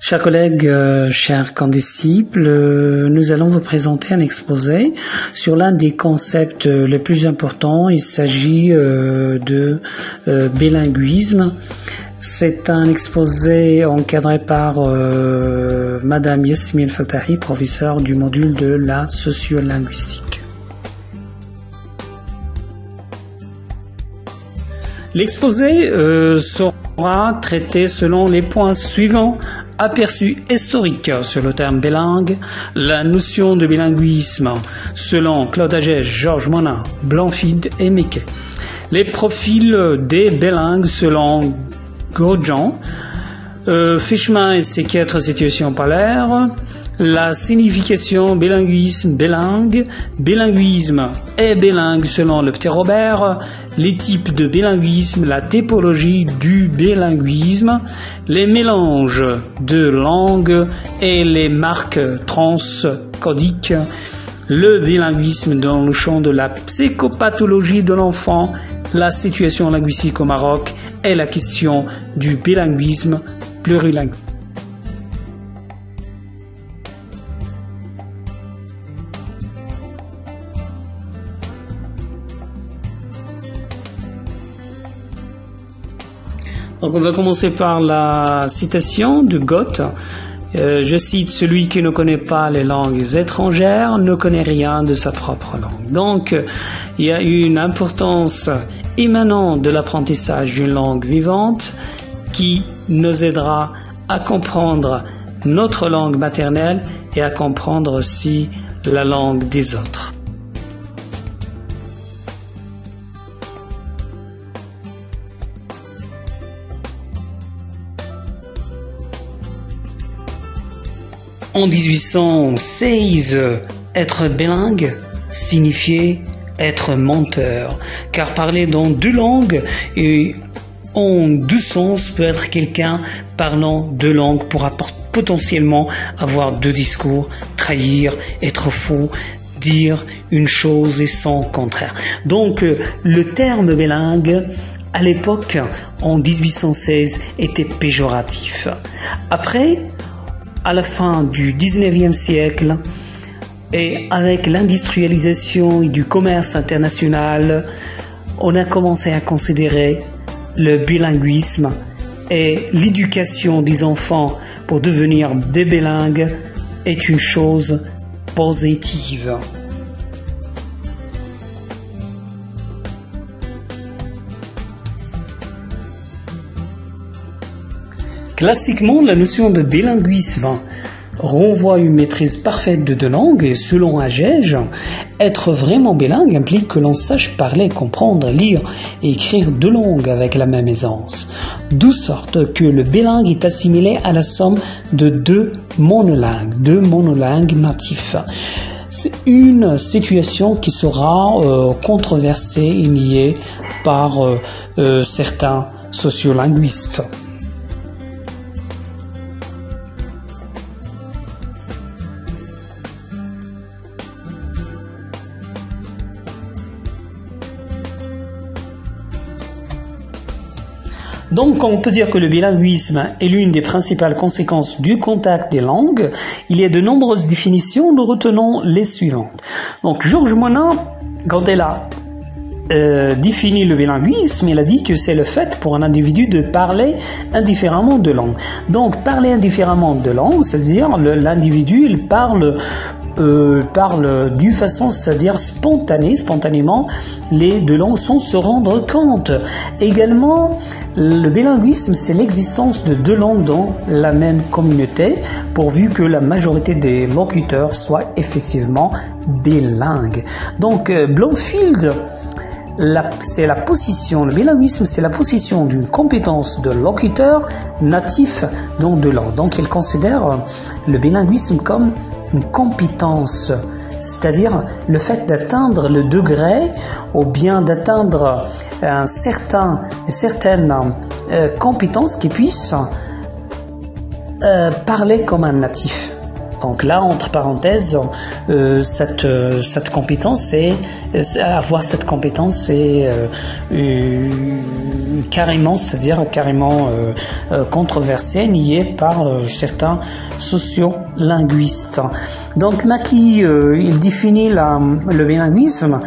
Chers collègues, chers condisciples, nous allons vous présenter un exposé sur l'un des concepts les plus importants. Il s'agit de bilinguisme. C'est un exposé encadré par Madame Yasmine Faltahi, professeure du module de la sociolinguistique. L'exposé sera traité selon les points suivants: aperçu historique sur le terme bilingue, la notion de bilinguisme selon Claude Agege, Georges Monin, Blanfield et Miquet, les profils des bilingues selon Grosjean, Fishman et ses 4 situations polaires, la signification bilinguisme, bilingue, bilinguisme et bilingue selon le petit Robert, les types de bilinguisme, la typologie du bilinguisme, les mélanges de langues et les marques transcodiques, le bilinguisme dans le champ de la psychopathologie de l'enfant, la situation linguistique au Maroc et la question du bilinguisme plurilingue. Donc on va commencer par la citation de Goethe. Je cite: celui qui ne connaît pas les langues étrangères ne connaît rien de sa propre langue. Donc il y a une importance immanente de l'apprentissage d'une langue vivante qui nous aidera à comprendre notre langue maternelle et à comprendre aussi la langue des autres. En 1816, être bilingue signifiait être menteur, car parler dans 2 langues et en 2 sens peut être quelqu'un parlant 2 langues pourra potentiellement avoir 2 discours, trahir, être faux, dire une chose et son contraire. Donc le terme bilingue à l'époque, en 1816, était péjoratif. Après, à la fin du 19e siècle, et avec l'industrialisation et du commerce international, on a commencé à considérer le bilinguisme et l'éducation des enfants pour devenir des bilingues est une chose positive. Classiquement, la notion de bilinguisme renvoie à une maîtrise parfaite de 2 langues et selon Agege, être vraiment bilingue implique que l'on sache parler, comprendre, lire et écrire 2 langues avec la même aisance. D'où sorte que le bilingue est assimilé à la somme de 2 monolingues natifs. C'est une situation qui sera controversée et niée par certains sociolinguistes. Donc, on peut dire que le bilinguisme est l'une des principales conséquences du contact des langues. Il y a de nombreuses définitions, nous retenons les suivantes. Donc, Georges Monin, quand elle a défini le bilinguisme, il a dit que c'est le fait pour un individu de parler indifféremment de langues. Donc, parler indifféremment de langues, c'est-à-dire l'individu, il parle d'une façon, c'est-à-dire spontanément, les 2 langues sans se rendre compte. Également, le bilinguisme, c'est l'existence de 2 langues dans la même communauté, pourvu que la majorité des locuteurs soient effectivement bilingues. Donc, Blanfield, c'est la position, le bilinguisme, c'est la position d'une compétence de locuteur natif dans 2 langues. Donc, il considère le bilinguisme comme une compétence, c'est-à-dire le fait d'atteindre le degré ou bien d'atteindre une certaine compétence qui puisse parler comme un natif. Donc là, entre parenthèses, cette compétence, avoir cette compétence, c'est carrément, c'est-à-dire carrément controversée, niée par certains sociolinguistes. Donc Mackie, il définit le bilinguisme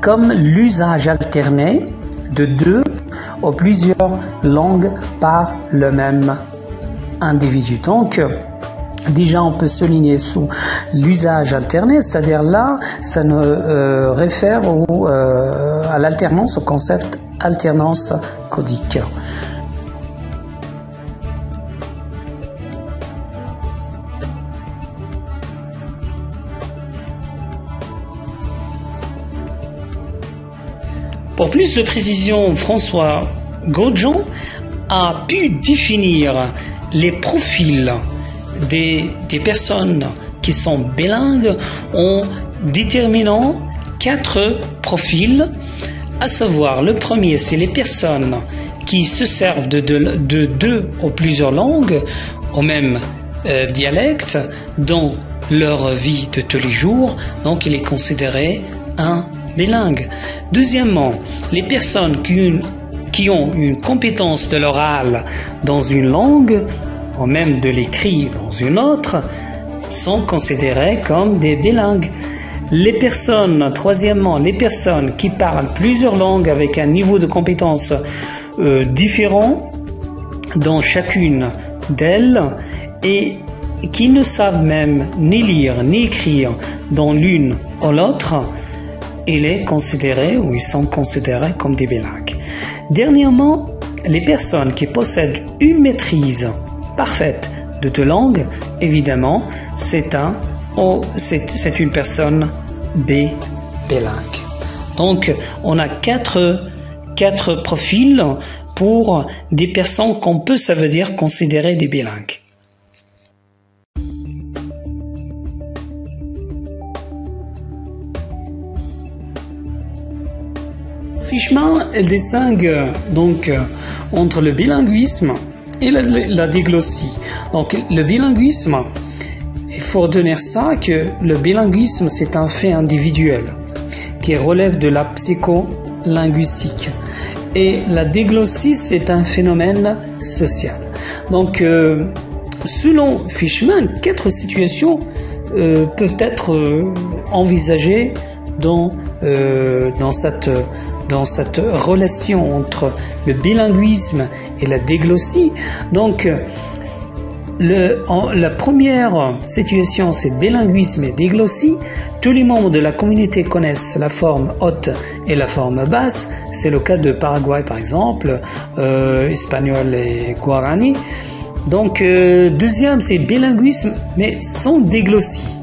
comme l'usage alterné de deux ou plusieurs langues par le même individu. Donc, déjà, on peut souligner sous l'usage alterné, c'est-à-dire là, ça ne réfère à l'alternance, au concept alternance codique. Pour plus de précision, François Grosjean a pu définir les profils des personnes qui sont bilingues en déterminant 4 profils, à savoir le premier, c'est les personnes qui se servent de 2 ou plusieurs langues au même dialecte dans leur vie de tous les jours, donc il est considéré un bilingue. Deuxièmement, les personnes qui ont une compétence de l'oral dans une langue, ou même de l'écrit dans une autre, sont considérées comme des bilingues. Troisièmement, les personnes qui parlent plusieurs langues avec un niveau de compétence différent dans chacune d'elles et qui ne savent même ni lire ni écrire dans l'une ou l'autre, ils sont considérés comme des bilingues. Dernièrement, les personnes qui possèdent une maîtrise parfaite de 2 langues, évidemment, c'est une personne bilingue. Donc, on a 4 profils pour des personnes qu'on peut, ça veut dire, considérer des bilingues. Fishman distingue donc entre le bilinguisme et la diglossie. Donc le bilinguisme, il faut retenir ça, que le bilinguisme c'est un fait individuel qui relève de la psycholinguistique et la diglossie c'est un phénomène social. Donc selon Fishman, 4 situations peuvent être envisagées dans cette relation entre le bilinguisme et la diglossie. Donc, la première situation, c'est bilinguisme et diglossie. Tous les membres de la communauté connaissent la forme haute et la forme basse. C'est le cas de Paraguay, par exemple, espagnol et guarani. Donc, deuxième, c'est bilinguisme, mais sans diglossie.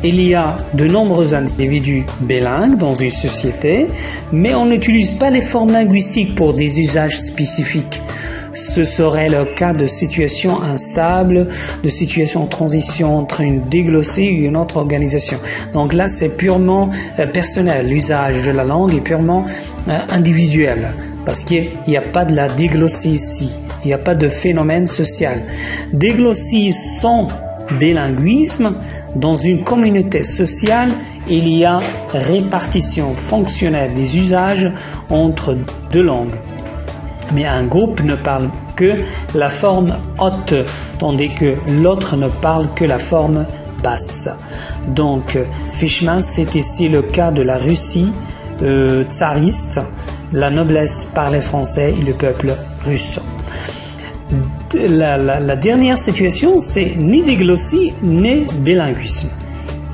Il y a de nombreux individus bilingues dans une société, mais on n'utilise pas les formes linguistiques pour des usages spécifiques. Ce serait le cas de situations instables, de situations en transition entre une diglossie et une autre organisation. Donc là, c'est purement personnel. L'usage de la langue est purement individuel, parce qu'il n'y a pas de la diglossie ici. Il n'y a pas de phénomène social. Diglossie sans bilinguisme, dans une communauté sociale, il y a répartition fonctionnelle des usages entre 2 langues. Mais un groupe ne parle que la forme haute, tandis que l'autre ne parle que la forme basse. Donc, Fishman, c'est ici le cas de la Russie tsariste. La noblesse parlait français et le peuple russe. La dernière situation, c'est ni diglossie ni bilinguisme.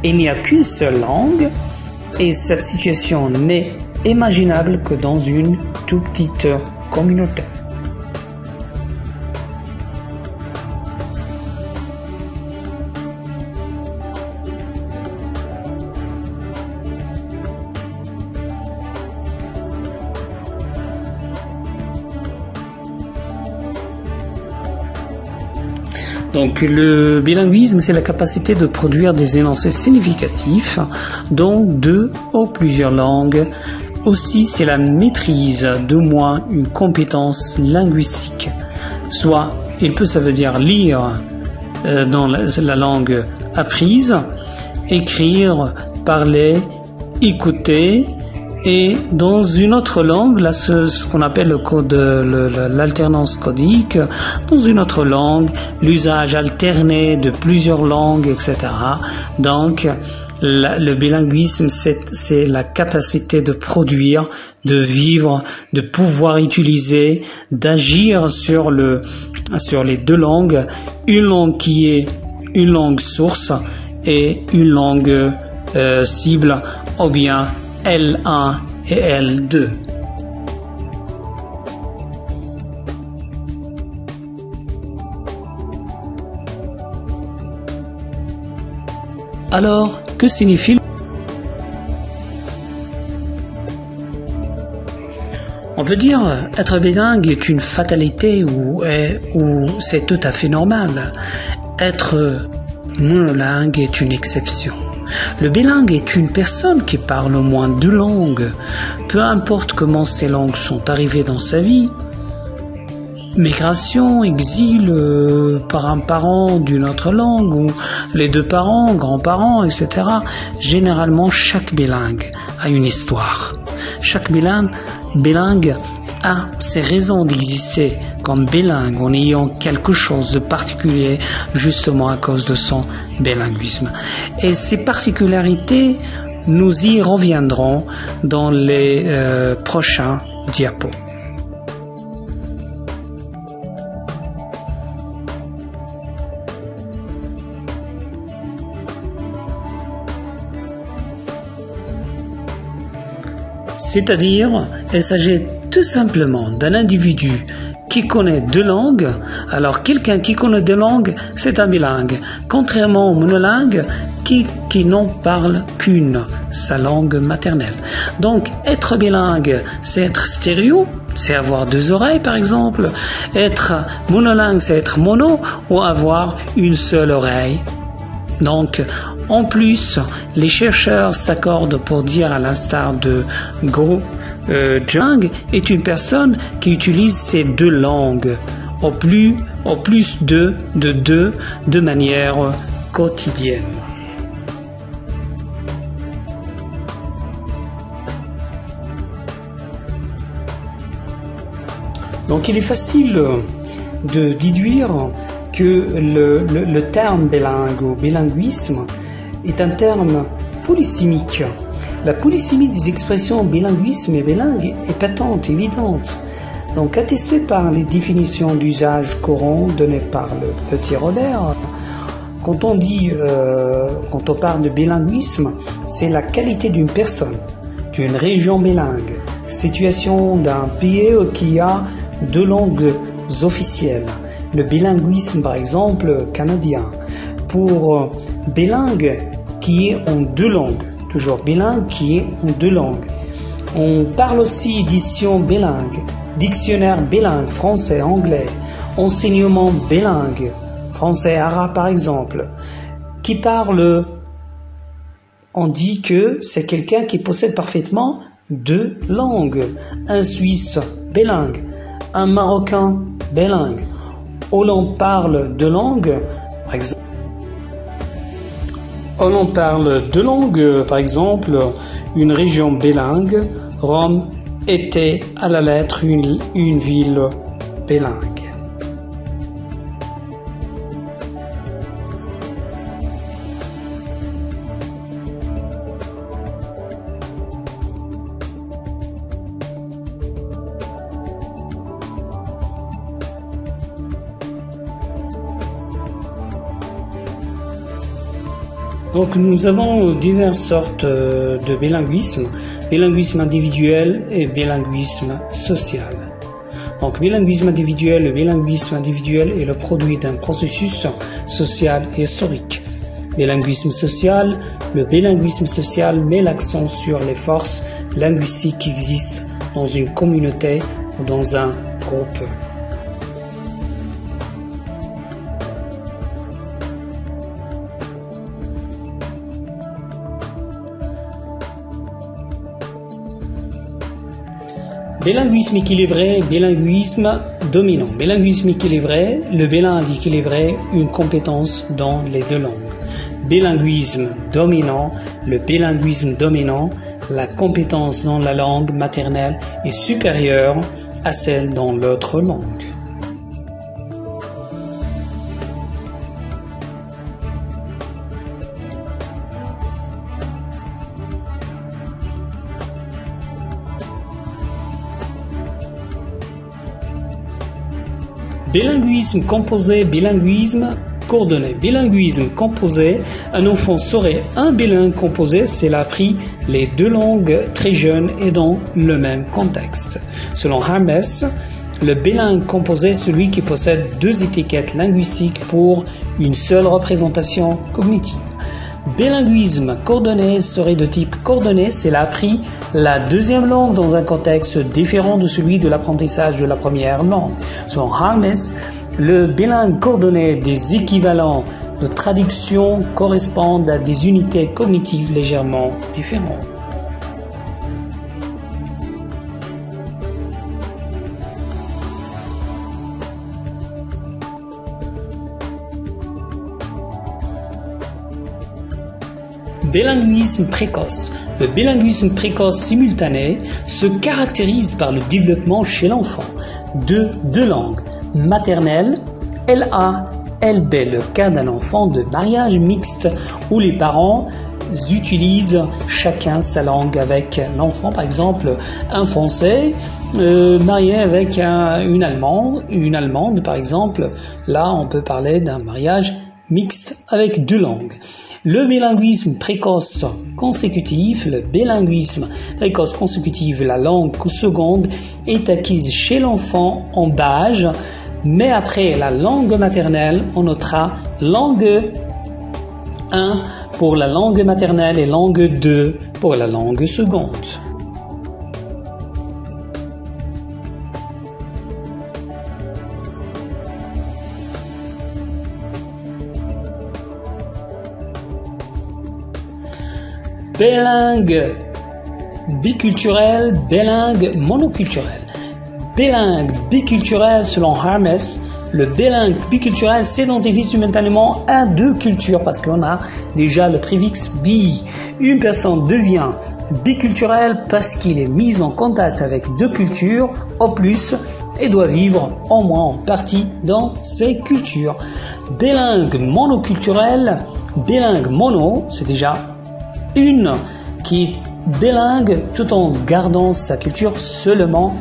Il n'y a qu'une seule langue et cette situation n'est imaginable que dans une toute petite communauté. Donc le bilinguisme, c'est la capacité de produire des énoncés significatifs dans 2 ou plusieurs langues. Aussi, c'est la maîtrise d'au moins une compétence linguistique. Soit, ça veut dire lire dans la langue apprise, écrire, parler, écouter, et dans une autre langue, là, ce qu'on appelle le code, l'alternance codique, dans une autre langue, l'usage alterné de plusieurs langues, etc. Donc, le bilinguisme, c'est la capacité de produire, de vivre, de pouvoir utiliser, d'agir sur les deux langues, une langue qui est une langue source et une langue cible, ou bien L1 et L2. Alors, que signifie? On peut dire être bilingue est une fatalité ou c'est tout à fait normal. Être monolingue est une exception. Le bilingue est une personne qui parle au moins deux langues, peu importe comment ces langues sont arrivées dans sa vie. Migration, exil par un parent d'une autre langue, ou les deux parents, grands-parents, etc. Généralement, chaque bilingue a une histoire. Chaque bilingue a ses raisons d'exister comme bilingue en ayant quelque chose de particulier justement à cause de son bilinguisme. Et ces particularités, nous y reviendrons dans les prochains diapos. C'est-à-dire, il s'agit tout simplement d'un individu qui connaît deux langues. Alors, quelqu'un qui connaît deux langues, c'est un bilingue. Contrairement au monolingue, qui n'en parle qu'une, sa langue maternelle. Donc, être bilingue, c'est être stéréo, c'est avoir deux oreilles, par exemple. Être monolingue, c'est être mono, ou avoir une seule oreille. Donc, en plus, les chercheurs s'accordent pour dire, à l'instar de Guo Zhang, est une personne qui utilise ces deux langues, au plus de manière quotidienne. Donc, il est facile de déduire que le terme bilingue ou bilinguisme est un terme polysémique. La polysémie des expressions bilinguisme et bilingue est patente, évidente. Donc, attestée par les définitions d'usage courant données par le petit Robert, quand on parle de bilinguisme, c'est la qualité d'une personne, d'une région bilingue, situation d'un pays qui a deux langues officielles. Le bilinguisme, par exemple, canadien. Pour bilingue qui est en deux langues. Toujours bilingue qui est en deux langues. On parle aussi édition bilingue, dictionnaire bilingue, français-anglais, enseignement bilingue, français-arabe par exemple. Qui parle, on dit que c'est quelqu'un qui possède parfaitement deux langues. Un Suisse bilingue, un Marocain bilingue. Où l'on parle deux langues, par exemple, une région bilingue, Rome était à la lettre une ville bilingue. Donc nous avons diverses sortes de bilinguisme, bilinguisme individuel et bilinguisme social. Donc bilinguisme individuel, le bilinguisme individuel est le produit d'un processus social et historique. Bilinguisme social, le bilinguisme social met l'accent sur les forces linguistiques qui existent dans une communauté ou dans un groupe. Bilinguisme équilibré, bilinguisme dominant. Bilinguisme équilibré, le bilingue équilibré, une compétence dans les deux langues. Bilinguisme dominant, le bilinguisme dominant, la compétence dans la langue maternelle est supérieure à celle dans l'autre langue. Bilinguisme composé, bilinguisme coordonné. Bilinguisme composé, un enfant serait un bilingue composé s'il a appris les deux langues très jeune et dans le même contexte. Selon Hermes, le bilingue composé est celui qui possède deux étiquettes linguistiques pour une seule représentation cognitive. Bilinguisme coordonné serait de type coordonné s'il a appris la deuxième langue dans un contexte différent de celui de l'apprentissage de la première langue. Selon Hermes, le bilingue coordonné des équivalents de traduction correspondent à des unités cognitives légèrement différentes. Bilinguisme précoce. Le bilinguisme précoce simultané se caractérise par le développement chez l'enfant de deux langues maternelles, LA, LB, le cas d'un enfant de mariage mixte où les parents utilisent chacun sa langue avec l'enfant, par exemple un Français marié avec une Allemande par exemple. Là, on peut parler d'un mariage mixte avec deux langues. Le bilinguisme précoce consécutif, la langue seconde est acquise chez l'enfant en bas âge, mais après la langue maternelle, on notera langue 1 pour la langue maternelle et langue 2 pour la langue seconde. Bilingue biculturel, bilingue monoculturel. Bilingue biculturel selon Hermes, le bilingue biculturel s'identifie simultanément à deux cultures parce qu'on a déjà le préfixe bi. Une personne devient biculturelle parce qu'il est mis en contact avec deux cultures au plus et doit vivre au moins en partie dans ces cultures. Bilingue monoculturel, bilingue mono, c'est déjà une qui est bilingue tout en gardant sa culture seulement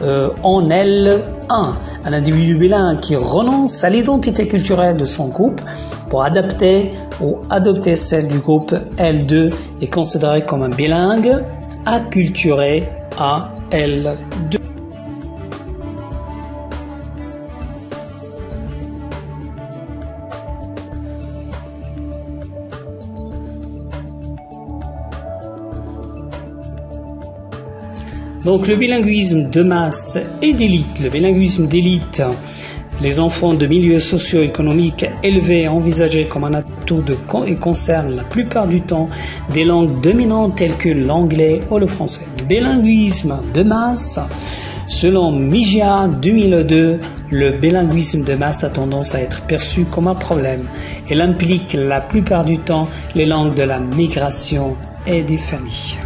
en L1. Un individu bilingue qui renonce à l'identité culturelle de son groupe pour adapter ou adopter celle du groupe L2 est considéré comme un bilingue acculturé à L2. Donc le bilinguisme de masse et d'élite, le bilinguisme d'élite, les enfants de milieux socio-économiques élevés envisagés comme un atout et concerne la plupart du temps des langues dominantes telles que l'anglais ou le français. Le bilinguisme de masse, selon Migia 2002, le bilinguisme de masse a tendance à être perçu comme un problème. Il implique la plupart du temps les langues de la migration et des familles.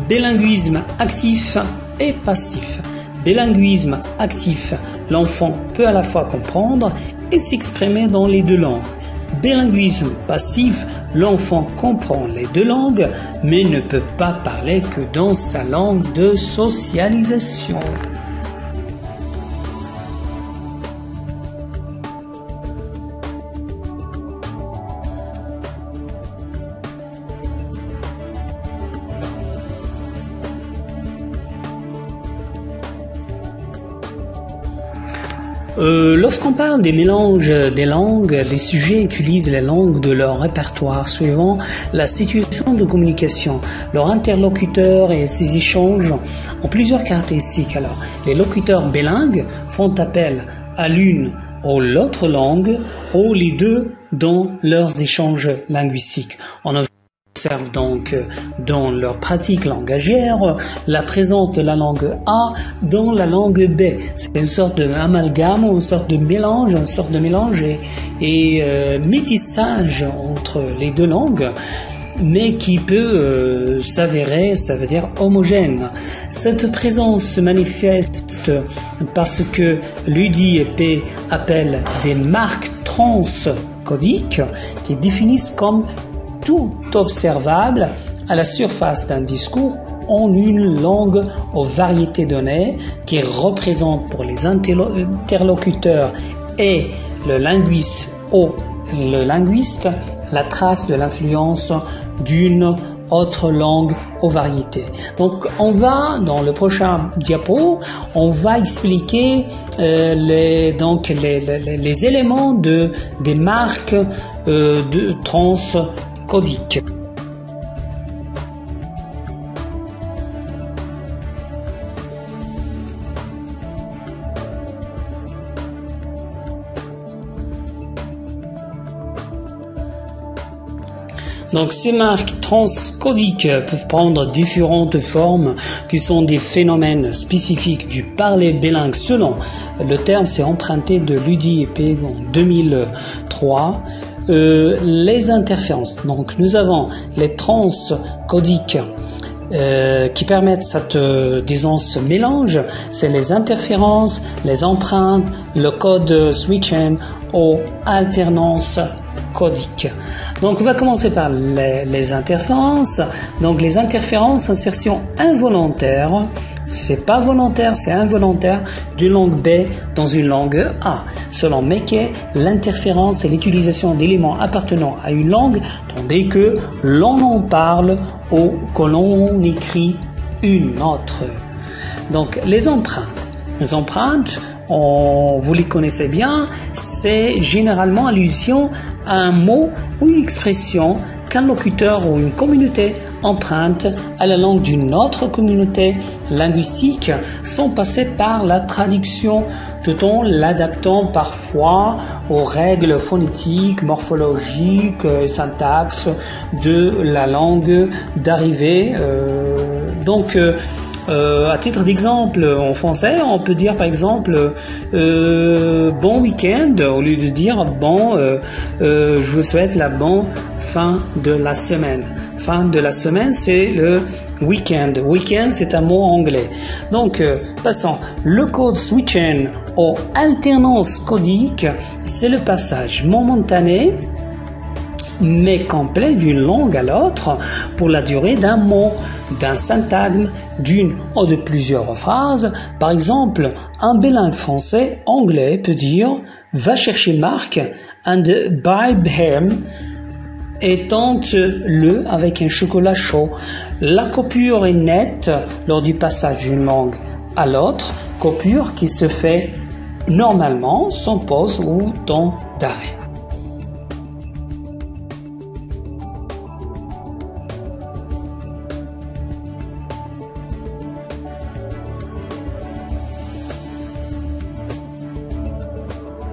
Bilinguisme actif et passif. Bilinguisme actif, l'enfant peut à la fois comprendre et s'exprimer dans les deux langues. Bilinguisme passif, l'enfant comprend les deux langues mais ne peut pas parler que dans sa langue de socialisation. Lorsqu'on parle des mélanges des langues, les sujets utilisent les langues de leur répertoire suivant la situation de communication. Leur interlocuteur et ses échanges ont plusieurs caractéristiques. Alors, les locuteurs bilingues font appel à l'une ou l'autre langue, ou les deux dans leurs échanges linguistiques. On observe donc dans leur pratique langagière la présence de la langue A dans la langue B. C'est une sorte d'amalgame, une sorte de mélange, et métissage entre les deux langues, mais qui peut s'avérer, ça veut dire homogène. Cette présence se manifeste parce que l'UDIP appelle des marques transcodiques qui définissent comme tout observable à la surface d'un discours en une langue aux variétés données qui représente pour les interlocuteurs et le linguiste ou le linguiste la trace de l'influence d'une autre langue aux variétés. Donc on va, dans le prochain diapo, on va expliquer les éléments des marques de transcodiques. Donc ces marques transcodiques peuvent prendre différentes formes qui sont des phénomènes spécifiques du parler bilingue selon le terme s'est emprunté de l'UDIP en 2003. Les interférences. Donc nous avons les transcodiques qui permettent ce mélange, c'est les interférences, les empreintes, le code switching ou alternance codique. Donc on va commencer par les interférences. Donc les interférences, insertion involontaire, c'est pas volontaire, c'est involontaire d'une langue B dans une langue A. Selon Mackay, l'interférence est l'utilisation d'éléments appartenant à une langue tandis que l'on en parle ou que l'on écrit une autre. Donc les empreintes. Les empreintes, vous les connaissez bien, c'est généralement allusion à un mot ou une expression qu'un locuteur ou une communauté emprunte à la langue d'une autre communauté linguistique sans passer par la traduction, tout en l'adaptant parfois aux règles phonétiques, morphologiques, syntaxe de la langue d'arrivée. À titre d'exemple, en français, on peut dire par exemple bon week-end au lieu de dire je vous souhaite la bonne fin de la semaine. Fin de la semaine, c'est le week-end. Week-end, c'est un mot anglais. Donc, passons. Le code switching ou alternance codique, c'est le passage momentané mais complet d'une langue à l'autre pour la durée d'un mot, d'un syntagme, d'une ou de plusieurs phrases. Par exemple, un bilingue français-anglais peut dire « Va chercher Marc and buy him » et tente-le avec un chocolat chaud. La coupure est nette lors du passage d'une langue à l'autre, coupure qui se fait normalement sans pause ou temps d'arrêt.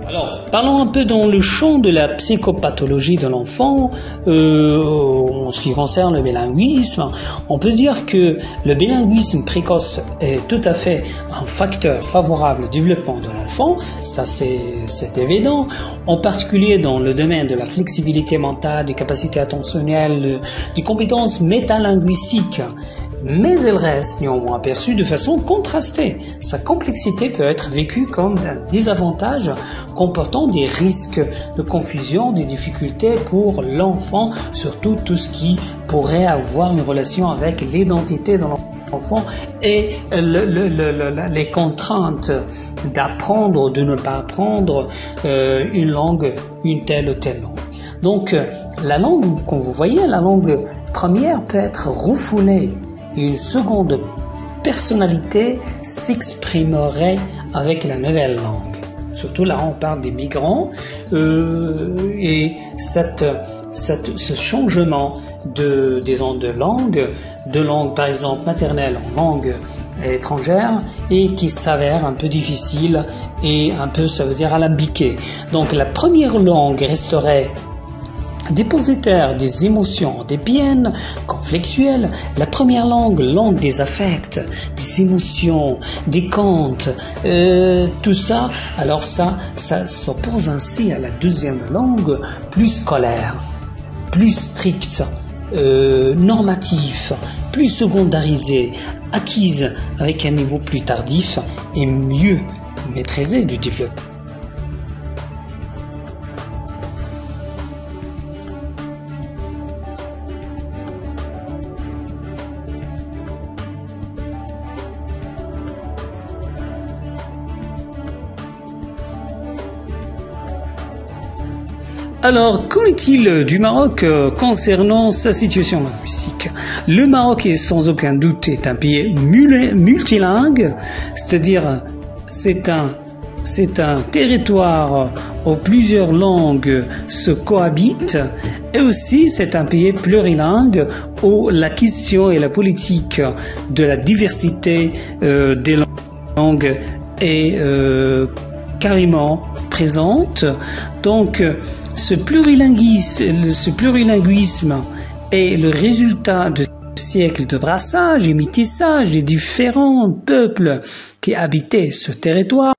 Alors, parlons un peu dans le champ de la psychopathologie de l'enfant. En ce qui concerne le bilinguisme, on peut dire que le bilinguisme précoce est tout à fait un facteur favorable au développement de l'enfant, ça c'est évident, en particulier dans le domaine de la flexibilité mentale, des capacités attentionnelles, des compétences métalinguistiques. Mais elle reste néanmoins perçue de façon contrastée. Sa complexité peut être vécue comme un désavantage comportant des risques de confusion, des difficultés pour l'enfant, surtout tout ce qui pourrait avoir une relation avec l'identité de l'enfant et les contraintes d'apprendre ou de ne pas apprendre une langue, une telle ou telle langue. Donc la langue, comme vous voyez, la langue première peut être refoulée. Et une seconde personnalité s'exprimerait avec la nouvelle langue. Surtout là, on parle des migrants et cette ce changement de langue par exemple maternelle en langue étrangère et qui s'avère un peu difficile et un peu, ça veut dire, alambiqué. Donc la première langue resterait dépositaire des émotions, des biens conflictuels. La première langue des affects, des émotions, des contes, tout ça. Alors ça s'oppose ainsi à la deuxième langue, plus scolaire, plus stricte, normatif, plus secondarisée, acquise avec un niveau plus tardif et mieux maîtrisé du développement. Alors, qu'en est-il du Maroc concernant sa situation linguistique? Le Maroc est sans aucun doute un pays multilingue, c'est-à-dire c'est un territoire où plusieurs langues se cohabitent, et aussi c'est un pays plurilingue où la question et la politique de la diversité des langues est carrément présente. Donc ce plurilinguisme est le résultat de siècles de brassage et métissage des différents peuples qui habitaient ce territoire,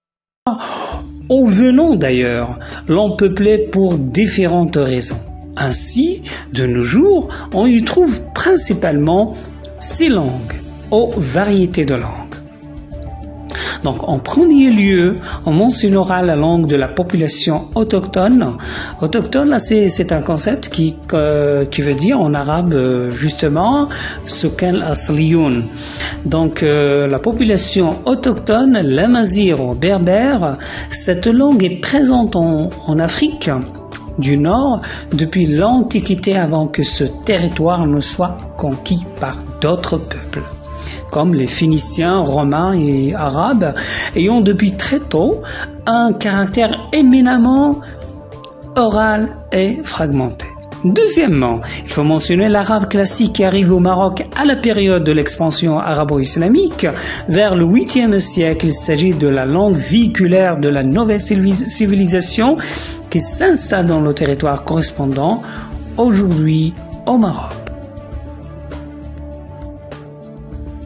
ou venant d'ailleurs l'empeuplé pour différentes raisons. Ainsi, de nos jours, on y trouve principalement 6 langues, aux variétés de langues. Donc, en premier lieu, on mentionnera la langue de la population autochtone. Autochtone, là, c'est un concept qui veut dire en arabe, justement, Sukan Asliyoun. Donc, la population autochtone, l'amazigh ou berbère, cette langue est présente en Afrique du Nord depuis l'Antiquité, avant que ce territoire ne soit conquis par d'autres peuples, comme les Phéniciens, Romains et Arabes, ayant depuis très tôt un caractère éminemment oral et fragmenté. Deuxièmement, il faut mentionner l'arabe classique qui arrive au Maroc à la période de l'expansion arabo-islamique vers le 8e siècle. Il s'agit de la langue véhiculaire de la nouvelle civilisation qui s'installe dans le territoire correspondant aujourd'hui au Maroc.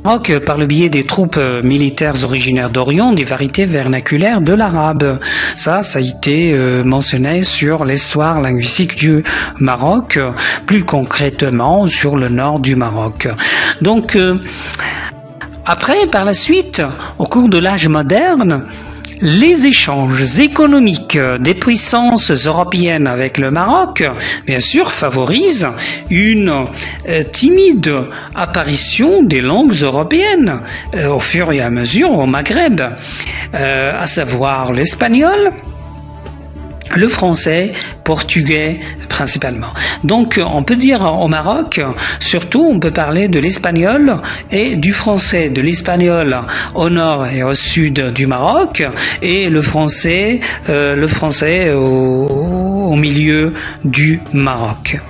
Maroc, par le biais des troupes militaires originaires d'Orient, des variétés vernaculaires de l'arabe. Ça a été mentionné sur l'histoire linguistique du Maroc, plus concrètement sur le nord du Maroc. Donc, après, par la suite, au cours de l'âge moderne, les échanges économiques des puissances européennes avec le Maroc, bien sûr, favorisent une timide apparition des langues européennes au fur et à mesure au Maghreb, à savoir l'espagnol, le français, portugais principalement. Donc on peut dire au Maroc, surtout on peut parler de l'espagnol et du français, de l'espagnol au nord et au sud du Maroc, et le français au milieu du Maroc.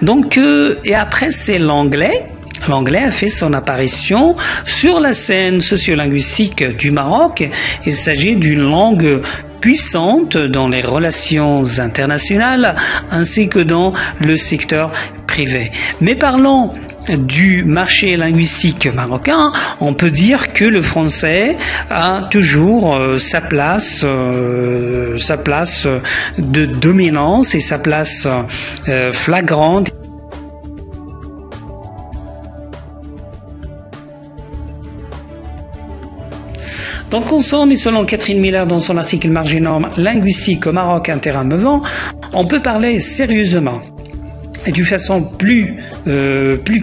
Donc et après c'est l'anglais. L'anglais a fait son apparition sur la scène sociolinguistique du Maroc. Il s'agit d'une langue puissante dans les relations internationales ainsi que dans le secteur privé. Mais parlons du marché linguistique marocain, on peut dire que le français a toujours sa place de dominance et sa place flagrante. Donc en somme, et selon Catherine Miller dans son article Marginum linguistique au Maroc, un terrain mouvant, on peut parler sérieusement et d'une façon plus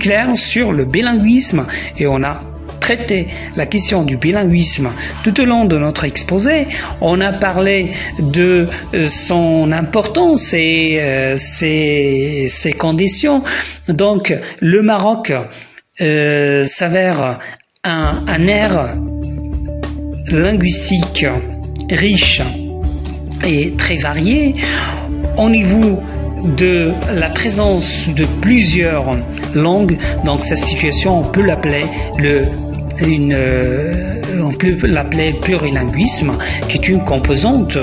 claire sur le bilinguisme, et on a traité la question du bilinguisme tout au long de notre exposé. On a parlé de son importance et ses conditions. Donc le Maroc s'avère un aire linguistique riche et très varié au niveau de la présence de plusieurs langues, donc cette situation, on peut l'appeler on peut l'appeler plurilinguisme, qui est une composante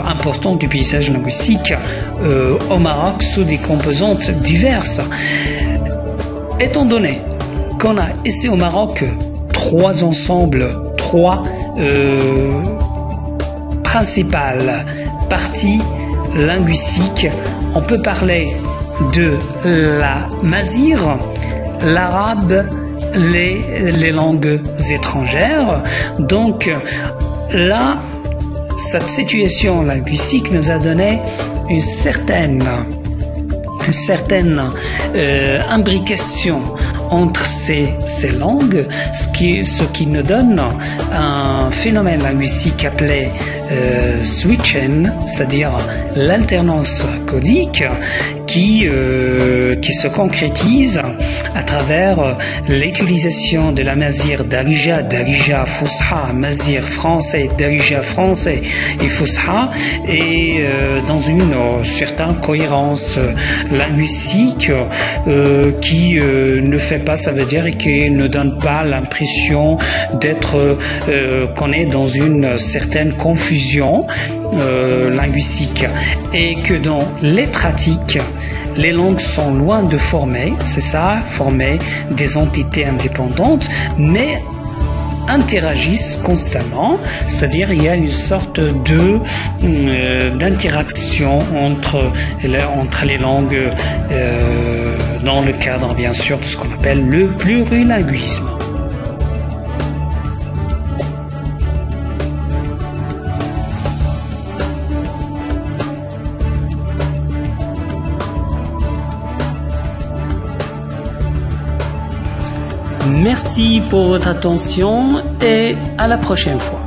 importante du paysage linguistique au Maroc sous des composantes diverses. Étant donné qu'on a ici au Maroc trois principales parties linguistiques, on peut parler de la mazire, l'arabe, les langues étrangères. Donc là, cette situation linguistique nous a donné une certaine imbrication entre ces langues, ce qui nous donne un phénomène linguistique appelé switching, c'est-à-dire l'alternance codique qui se concrétise à travers l'utilisation de la mazire Darija, Fusha, mazire français, Darija français et Fusha, et dans une certaine cohérence linguistique qui ne fait pas, ça veut dire qu'il ne donne pas l'impression d'être qu'on est dans une certaine confusion linguistique, et que dans les pratiques, les langues sont loin de former des entités indépendantes, mais interagissent constamment, c'est-à-dire il y a une sorte d'interaction entre les langues dans le cadre bien sûr de ce qu'on appelle le plurilinguisme. Merci pour votre attention et à la prochaine fois.